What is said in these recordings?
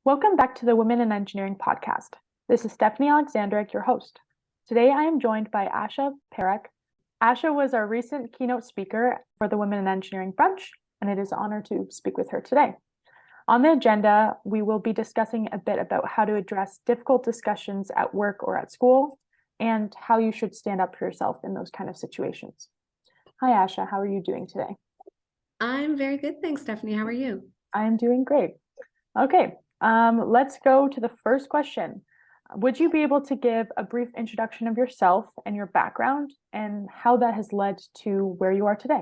Welcome back to the Women in Engineering podcast. This is Stephanie Alexandric, your host. Today I am joined by Asha Parekh. Asha was our recent keynote speaker for the Women in Engineering Brunch, and it is an honor to speak with her today. On the agenda, we will be discussing a bit about how to address difficult discussions at work or at school, and how you should stand up for yourself in those kind of situations. Hi, Asha. How are you doing today? I'm very good, thanks, Stephanie. How are you? I am doing great. Okay, let's go to the first question. Would you be able to give a brief introduction of yourself and your background and how that has led to where you are today?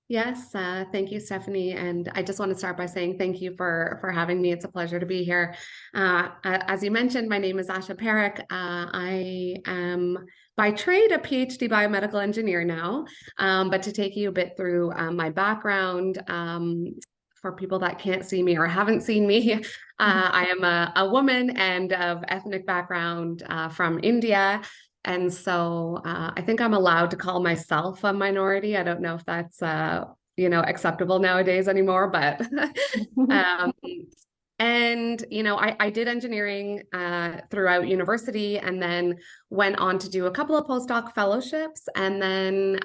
Yes, thank you, Stephanie. And I just want to start by saying thank you for having me. It's a pleasure to be here. As you mentioned, my name is Asha Parekh. I am by trade a PhD biomedical engineer now, but to take you a bit through my background, for people that can't see me or haven't seen me, I am a woman and of ethnic background from India. And so I think I'm allowed to call myself a minority. I don't know if that's acceptable nowadays anymore, but um, I did engineering throughout university and then went on to do a couple of postdoc fellowships and then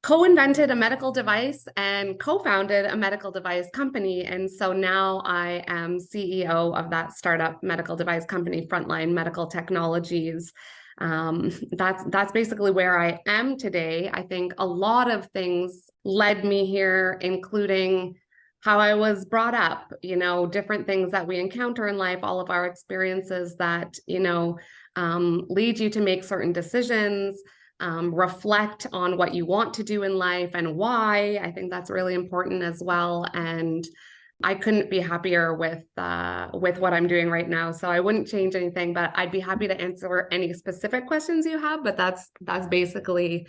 co-invented a medical device and co-founded a medical device company. And so now I am CEO of that startup medical device company, Frontline Medical Technologies. That's basically where I am today. I think a lot of things led me here, including how I was brought up, different things that we encounter in life, all of our experiences that, lead you to make certain decisions. Reflect on what you want to do in life and why. I think that's really important as well. And I couldn't be happier with what I'm doing right now. So I wouldn't change anything, but I'd be happy to answer any specific questions you have. But that's basically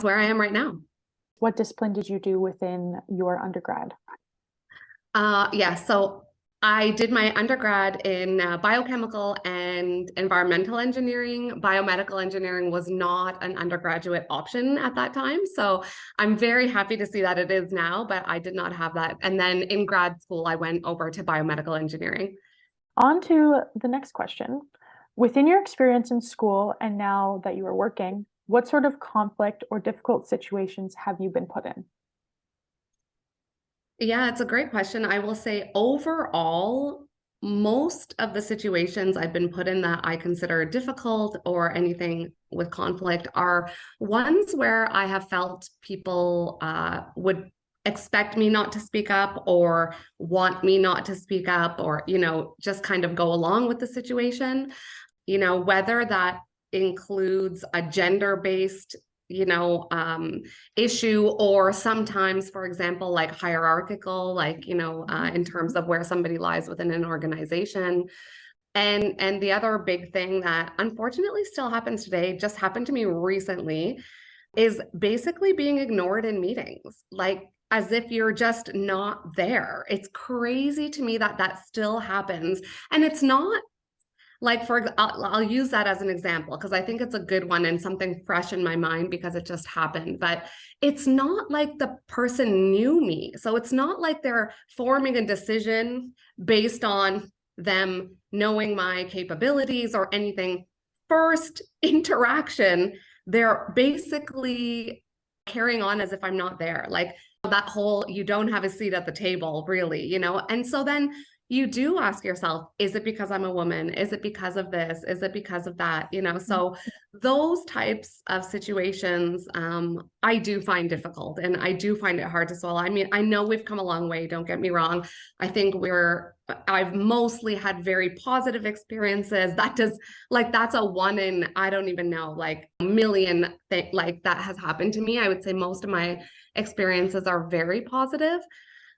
where I am right now. What discipline did you do within your undergrad? So I did my undergrad in biochemical and environmental engineering. Biomedical engineering was not an undergraduate option at that time. So I'm very happy to see that it is now, but I did not have that. And then in grad school, I went over to biomedical engineering. On to the next question. Within your experience in school and now that you are working, what sort of conflict or difficult situations have you been put in? Yeah, it's a great question. I will say overall, most of the situations I've been put in that I consider difficult or anything with conflict are ones where I have felt people would expect me not to speak up or want me not to speak up or, just kind of go along with the situation, whether that includes a gender-based issue, or sometimes, for example, like hierarchical, like, in terms of where somebody lies within an organization. And the other big thing that unfortunately still happens today, just happened to me recently, is basically being ignored in meetings, like as if you're just not there. It's crazy to me that that still happens. And it's not like, I'll use that as an example because I think it's a good one and something fresh in my mind because it just happened. But it's not like the person knew me. So it's not like they're forming a decision based on them knowing my capabilities or anything. First interaction, they're basically carrying on as if I'm not there. Like that whole, you don't have a seat at the table, really, And so then you do ask yourself, is it because I'm a woman? Is it because of this? Is it because of that? So those types of situations, I do find difficult and I do find it hard to swallow. I mean, I know we've come a long way, don't get me wrong. I think I've mostly had very positive experiences. That's a one in, I don't even know, like a million thing, like that has happened to me. I would say most of my experiences are very positive,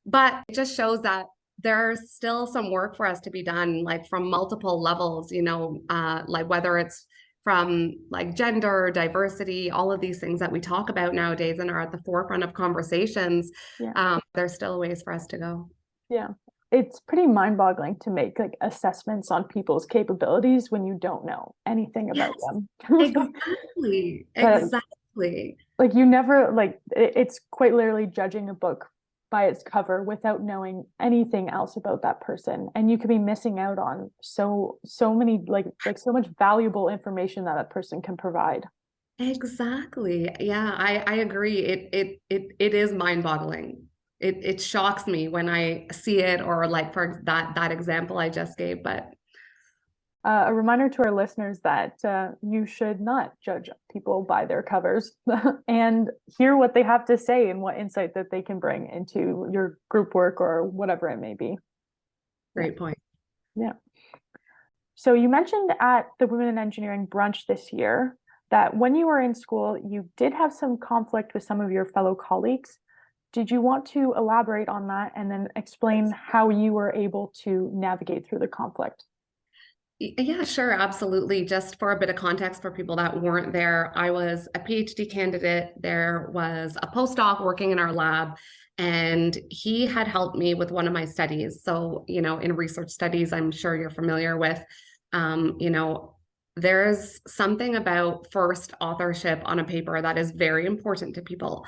but it just shows that there's still some work for us to be done, like from multiple levels, like whether it's from like gender, diversity, all of these things that we talk about nowadays and are at the forefront of conversations. Yeah. There's still ways for us to go. Yeah. It's pretty mind-boggling to make like assessments on people's capabilities when you don't know anything about them. Exactly. But Exactly. like you never like it's quite literally judging a book by its cover without knowing anything else about that person, and you could be missing out on so many like so much valuable information that person can provide. Exactly. Yeah, I agree. It is mind-boggling. It shocks me when I see it, or like for that example I just gave. But A reminder to our listeners that you should not judge people by their covers and hear what they have to say and what insight that they can bring into your group work or whatever it may be. great point. Yeah. So you mentioned at the Women in Engineering brunch this year that when you were in school, you did have some conflict with some of your fellow colleagues. Did you want to elaborate on that and then explain how you were able to navigate through the conflict? Yeah, sure, absolutely. Just for a bit of context for people that weren't there, I was a PhD candidate. There was a postdoc working in our lab, and he had helped me with one of my studies. So, in research studies, I'm sure you're familiar with, you know, there's something about first authorship on a paper that is very important to people.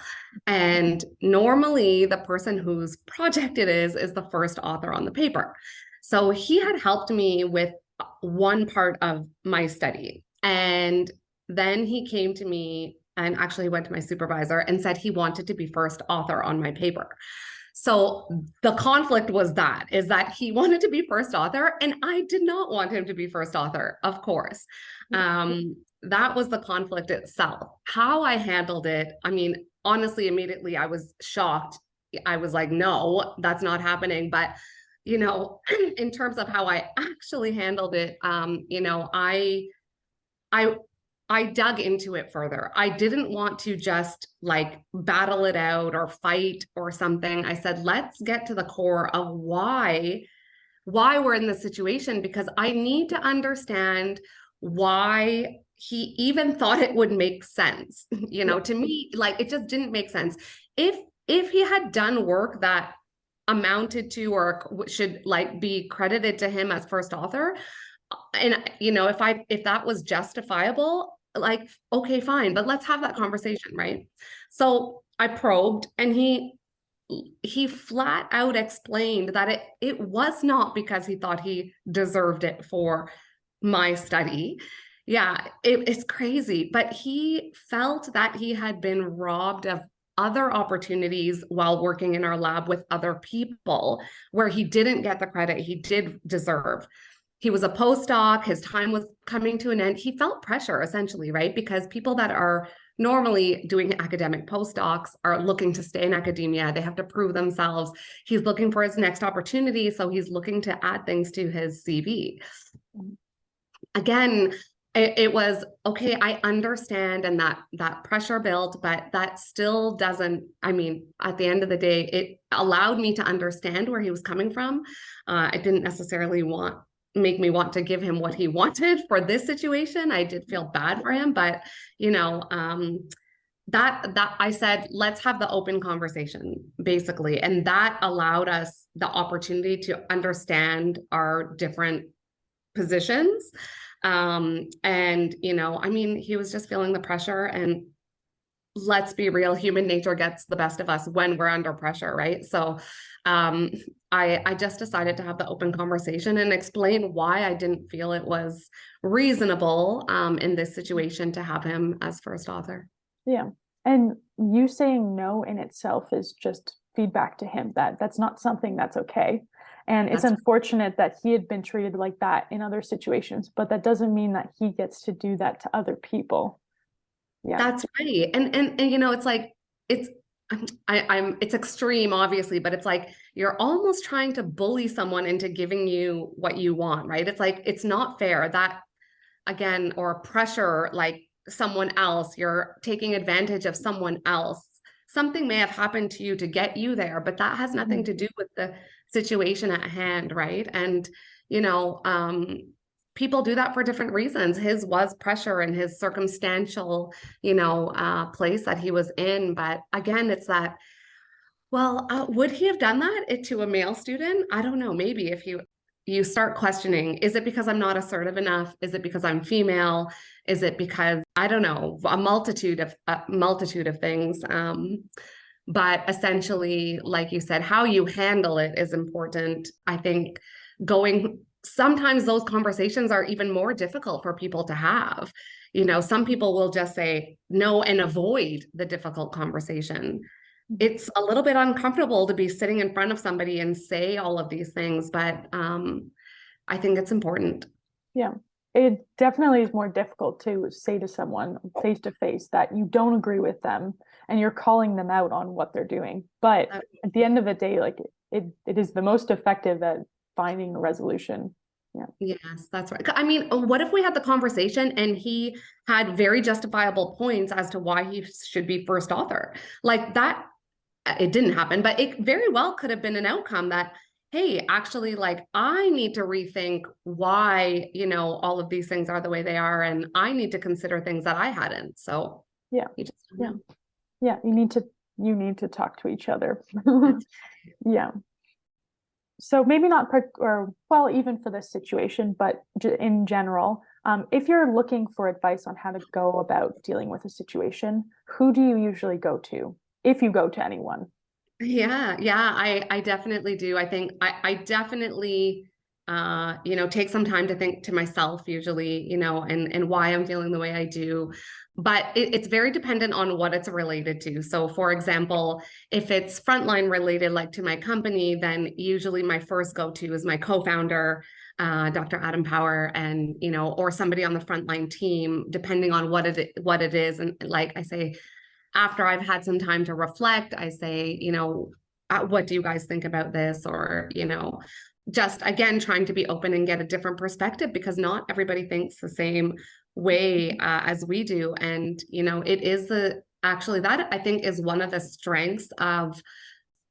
And normally, the person whose project it is the first author on the paper. So he had helped me with one part of my study. And then he came to me and actually went to my supervisor and said he wanted to be first author on my paper. So the conflict was is that he wanted to be first author and I did not want him to be first author, of course. That was the conflict itself. How I handled it, I mean, honestly, immediately I was shocked. I was like, no, that's not happening. But in terms of how I actually handled it, I I dug into it further. I didn't want to just like battle it out or fight or something. I said, let's get to the core of why we're in this situation, because I need to understand why he even thought it would make sense. To me, like it just didn't make sense. If he had done work that amounted to or should like be credited to him as first author, and if that was justifiable, like okay, fine, but let's have that conversation, right? So I probed, and he flat out explained that it was not because he thought he deserved it for my study. Yeah, it's crazy, but he felt that he had been robbed of other opportunities while working in our lab with other people where he didn't get the credit he did deserve. He was a postdoc, his time was coming to an end. He felt pressure essentially, right? Because people that are normally doing academic postdocs are looking to stay in academia. They have to prove themselves. He's looking for his next opportunity, so he's looking to add things to his CV. Again, it was okay, I understand, and that pressure built, but that still doesn't, I mean, at the end of the day, it allowed me to understand where he was coming from. It didn't necessarily make me want to give him what he wanted for this situation. I did feel bad for him, but that I said, let's have the open conversation, basically. And that allowed us the opportunity to understand our different positions. I mean, he was just feeling the pressure, and let's be real, human nature gets the best of us when we're under pressure, right? So I just decided to have the open conversation and explain why I didn't feel it was reasonable in this situation to have him as first author. Yeah. And you saying no in itself is just feedback to him that that's not something that's okay. And it's unfortunate that he had been treated like that in other situations, but that doesn't mean that he gets to do that to other people. Yeah. That's right. And it's like, it's extreme, obviously, but it's like you're almost trying to bully someone into giving you what you want, right? It's like, it's not fair that, again, or pressure like someone else, you're taking advantage of someone else. Something may have happened to you to get you there, but that has nothing to do with the situation at hand, right? And people do that for different reasons. His was pressure and his circumstantial, place that he was in. But again, it's that, well, would he have done that to a male student? I don't know. Maybe if you start questioning, is it because I'm not assertive enough? Is it because I'm female? Is it because, I don't know, a multitude of things. But essentially, like you said, how you handle it is important. I think sometimes those conversations are even more difficult for people to have. Some people will just say no and avoid the difficult conversation. It's a little bit uncomfortable to be sitting in front of somebody and say all of these things, but I think it's important. Yeah, it definitely is more difficult to say to someone face to face that you don't agree with them and you're calling them out on what they're doing. But at the end of the day, like it is the most effective at finding a resolution. Yeah. Yes, that's right. I mean, what if we had the conversation and he had very justifiable points as to why he should be first author? Like that, it didn't happen, but it very well could have been an outcome that, hey, actually, like I need to rethink why, all of these things are the way they are, and I need to consider things that I hadn't. So yeah, yeah, you need to talk to each other. Yeah. So maybe not or well, even for this situation, but in general, if you're looking for advice on how to go about dealing with a situation, who do you usually go to if you go to anyone? Yeah, I definitely do. I think I definitely take some time to think to myself usually, and why I'm feeling the way I do. But it's very dependent on what it's related to. So for example, if it's frontline related, like to my company, then usually my first go-to is my co-founder, Dr. Adam Power, and or somebody on the frontline team, depending on what it is. And like I say, after I've had some time to reflect, I say, what do you guys think about this? Or, just again, trying to be open and get a different perspective because not everybody thinks the same way as we do. And, it is actually that I think is one of the strengths of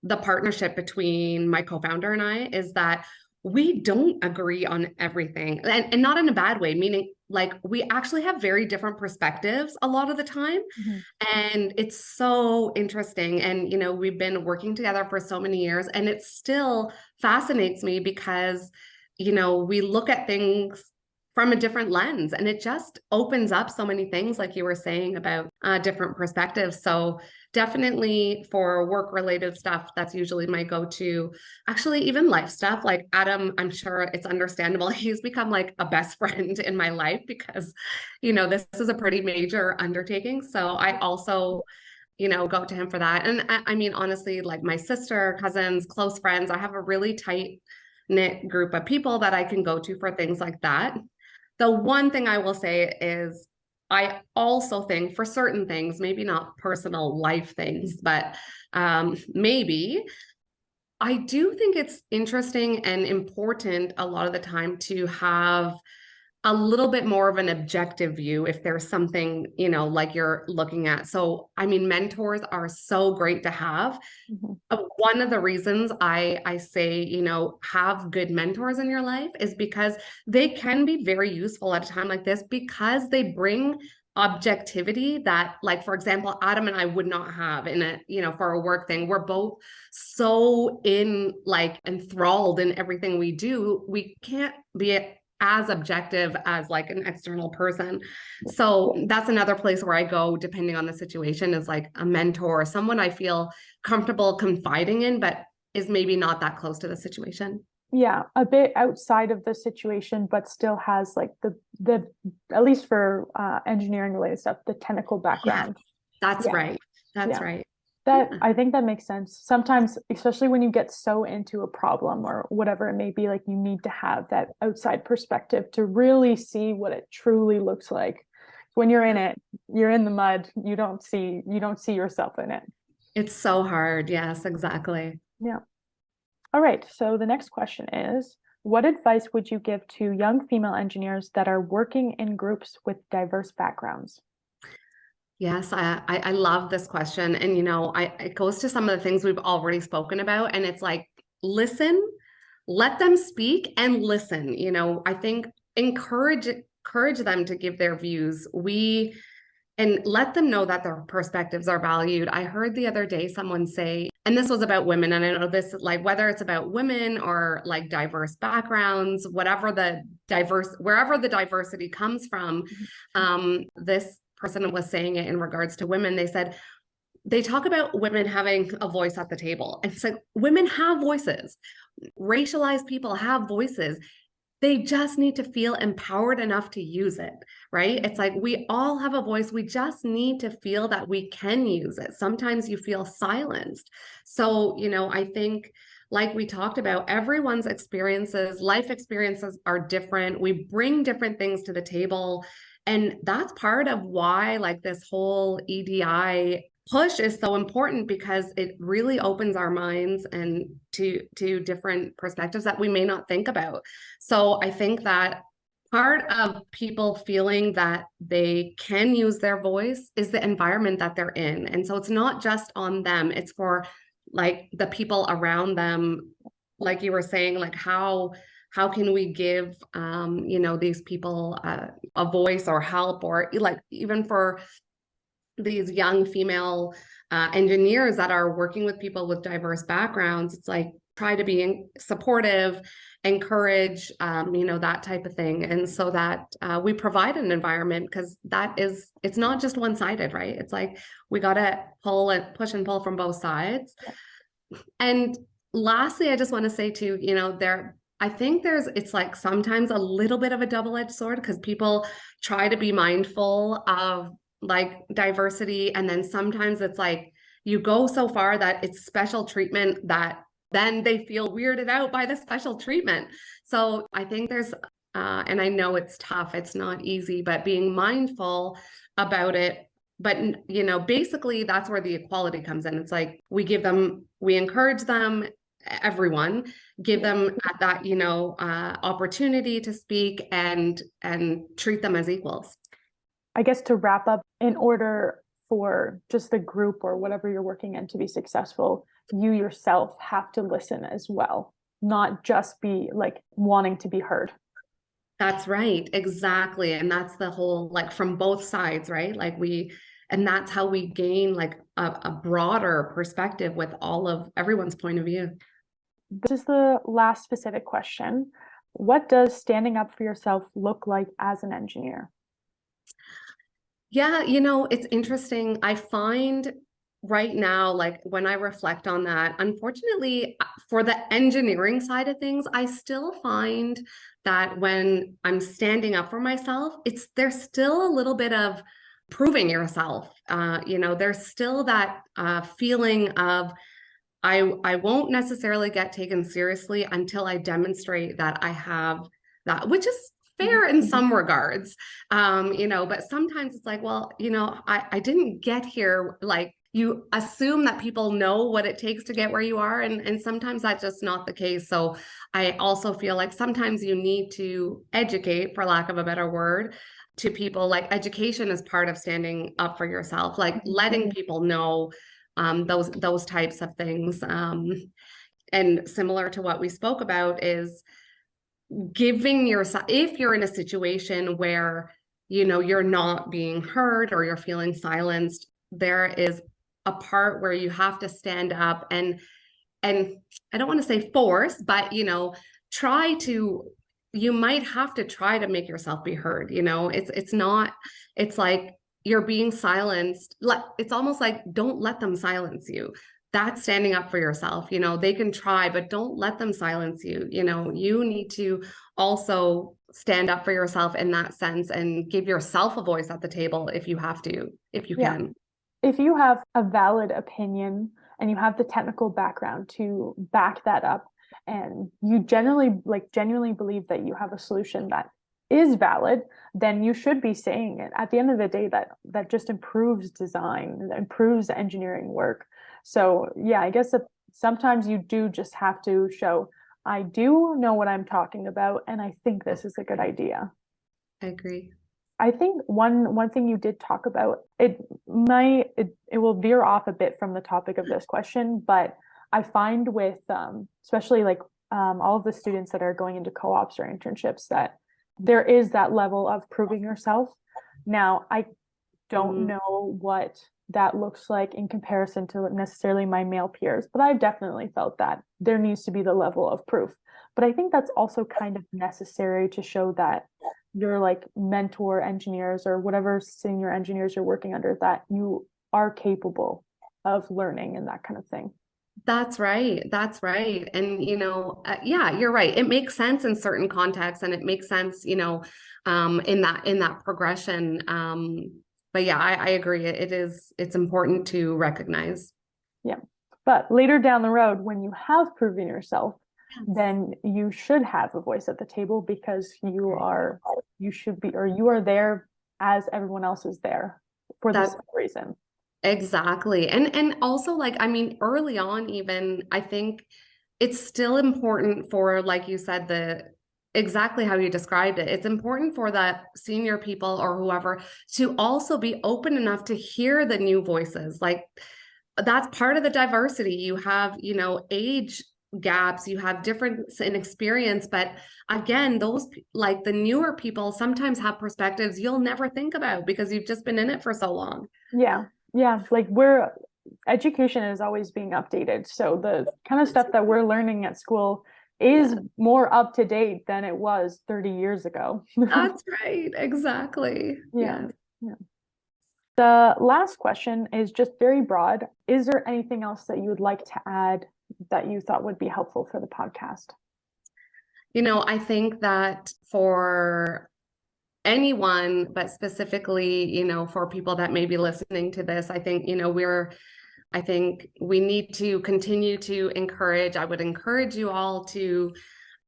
the partnership between my co-founder and I is that we don't agree on everything and not in a bad way, meaning like we actually have very different perspectives a lot of the time. And it's so interesting. And, we've been working together for so many years and it still fascinates me because, we look at things from a different lens and it just opens up so many things, like you were saying about different perspectives. So definitely for work related stuff, that's usually my go-to. Actually, even life stuff like Adam, I'm sure it's understandable. He's become like a best friend in my life because, this is a pretty major undertaking. So I also, go to him for that. And I mean, honestly, like my sister, cousins, close friends, I have a really tight knit group of people that I can go to for things like that. The one thing I will say is I also think for certain things, maybe not personal life things, but maybe I do think it's interesting and important a lot of the time to have a little bit more of an objective view if there's something, like you're looking at. So, I mean, mentors are so great to have. One of the reasons I say, have good mentors in your life is because they can be very useful at a time like this because they bring objectivity that, like, for example, Adam and I would not have in for a work thing. We're both so enthralled in everything we do. We can't be as objective as like an external person. So that's another place where I go, depending on the situation, is like a mentor, someone I feel comfortable confiding in, but is maybe not that close to the situation. Yeah, a bit outside of the situation, but still has like the at least for engineering related stuff, the technical background. That's right. That's right. That I think that makes sense. Sometimes, especially when you get so into a problem or whatever it may be, like you need to have that outside perspective to really see what it truly looks like. When you're in it, you're in the mud, you don't see yourself in it. It's so hard. Yes, exactly. Yeah. All right. So the next question is, what advice would you give to young female engineers that are working in groups with diverse backgrounds? Yes, I love this question. And, it goes to some of the things we've already spoken about. And it's like, listen, let them speak and listen. I think encourage them to give their views. And let them know that their perspectives are valued. I heard the other day someone say, and this was about women, and I know this, like whether it's about women or like diverse backgrounds, wherever the diversity comes from, this person was saying it in regards to women. They said, they talk about women having a voice at the table. And it's like, women have voices. Racialized people have voices. They just need to feel empowered enough to use it, right? It's like we all have a voice. We just need to feel that we can use it. Sometimes you feel silenced. So, I think, like we talked about, everyone's experiences, life experiences are different. We bring different things to the table. And that's part of why, like, this whole EDI push is so important, because it really opens our minds and to different perspectives that we may not think about. So I think that part of people feeling that they can use their voice is the environment that they're in. And so it's not just on them, it's for like the people around them. Like you were saying, like how can we give these people a voice or help, or like even for these young female engineers that are working with people with diverse backgrounds. It's like, try to be supportive, encourage, that type of thing. And so that we provide an environment, because it's not just one-sided, right? It's like, we got to push and pull from both sides. And lastly, I just want to say too, I think it's like sometimes a little bit of a double-edged sword, because people try to be mindful of like diversity. And then sometimes it's like you go so far that it's special treatment, that then they feel weirded out by the special treatment. So I think there's, and I know it's tough, it's not easy, but being mindful about it. But, basically that's where the equality comes in. It's like, we encourage them, everyone, give them that, opportunity to speak and treat them as equals. I guess to wrap up, in order for just the group or whatever you're working in to be successful, you yourself have to listen as well, not just be like wanting to be heard. That's right. Exactly. And that's the whole, like, from both sides, right? Like and that's how we gain like a broader perspective with all of everyone's point of view. This is the last specific question. What does standing up for yourself look like as an engineer? Yeah, it's interesting. I find right now, like when I reflect on that, unfortunately, for the engineering side of things, I still find that when I'm standing up for myself, there's still a little bit of proving yourself. There's still that feeling of, I won't necessarily get taken seriously until I demonstrate that I have that, which is fair in some regards. But sometimes it's like, well, I didn't get here. Like, you assume that people know what it takes to get where you are. And sometimes that's just not the case. So I also feel like sometimes you need to educate, for lack of a better word, to people. Like, education is part of standing up for yourself, like letting people know those types of things. And similar to what we spoke about is giving yourself, if you're in a situation where you're not being heard or you're feeling silenced, there is a part where you have to stand up and I don't want to say force, but you might have to try to make yourself be heard. It's like you're being silenced. It's almost like, don't let them silence you. That's standing up for yourself. They can try, but don't let them silence you. You need to also stand up for yourself in that sense and give yourself a voice at the table if you have to, if you can. If you have a valid opinion and you have the technical background to back that up, and you genuinely believe that you have a solution that is valid, then you should be saying it. At the end of the day, that just improves design, improves engineering work. So yeah, I guess sometimes you do just have to show, I do know what I'm talking about, and I think this is a good idea. I agree. I think one thing you did talk about, it will veer off a bit from the topic of this question, but I find with especially like all of the students that are going into co-ops or internships, that there is that level of proving yourself. Now, I don't know what that looks like in comparison to necessarily my male peers, but I've definitely felt that there needs to be the level of proof. But I think that's also kind of necessary to show that your like mentor engineers or whatever senior engineers you're working under, that you are capable of learning and that kind of thing. That's right. That's right. And, yeah, you're right. It makes sense in certain contexts, and it makes sense, in that progression. But yeah, I agree. It's important to recognize. Yeah. But later down the road, when you have proven yourself, Yes. then you should have a voice at the table, because you should be, or you are there as everyone else is there for the same reason. Exactly. And also, like, I mean, early on, even, I think it's still important for, like you said, exactly how you described it. It's important for that senior people or whoever to also be open enough to hear the new voices. Like, that's part of the diversity. You have, age gaps, you have difference in experience, but again, those, like, the newer people sometimes have perspectives you'll never think about because you've just been in it for so long. Yeah. Like, education is always being updated. So the kind of stuff that we're learning at school is more up to date than it was 30 years ago. That's right. Exactly. Yeah. The last question is just very broad. Is there anything else that you would like to add that you thought would be helpful for the podcast? I think that for anyone, but specifically, for people that may be listening to this, I think, I think we need to continue to encourage. I would encourage you all to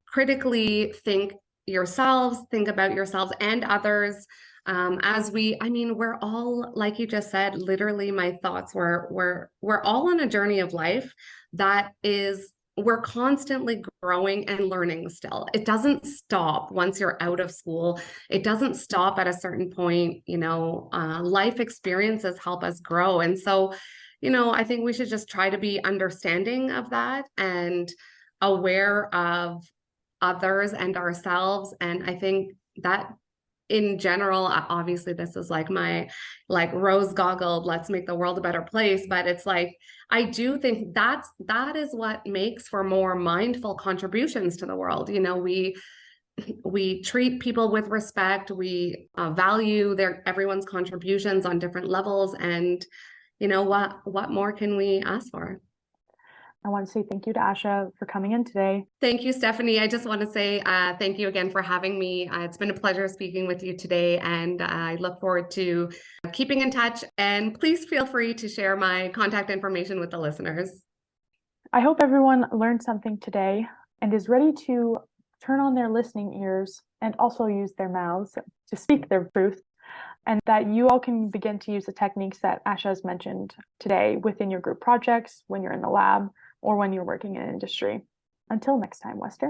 critically think about yourselves and others. We're all, like you just said, literally my thoughts we're all on a journey of life that is, we're constantly growing and learning still. It doesn't stop once you're out of school. It doesn't stop at a certain point. Life experiences help us grow. And so, I think we should just try to be understanding of that and aware of others and ourselves. And I think that in general, obviously this is like my, like, rose goggled, let's make the world a better place. But it's like, I do think that is what makes for more mindful contributions to the world. We treat people with respect. We value everyone's contributions on different levels. And what more can we ask for? I want to say thank you to Asha for coming in today. Thank you, Stephanie. I just want to say thank you again for having me. It's been a pleasure speaking with you today, and I look forward to keeping in touch. And please feel free to share my contact information with the listeners. I hope everyone learned something today and is ready to turn on their listening ears and also use their mouths to speak their truth, and that you all can begin to use the techniques that Asha has mentioned today within your group projects, when you're in the lab, or when you're working in industry. Until next time, Western.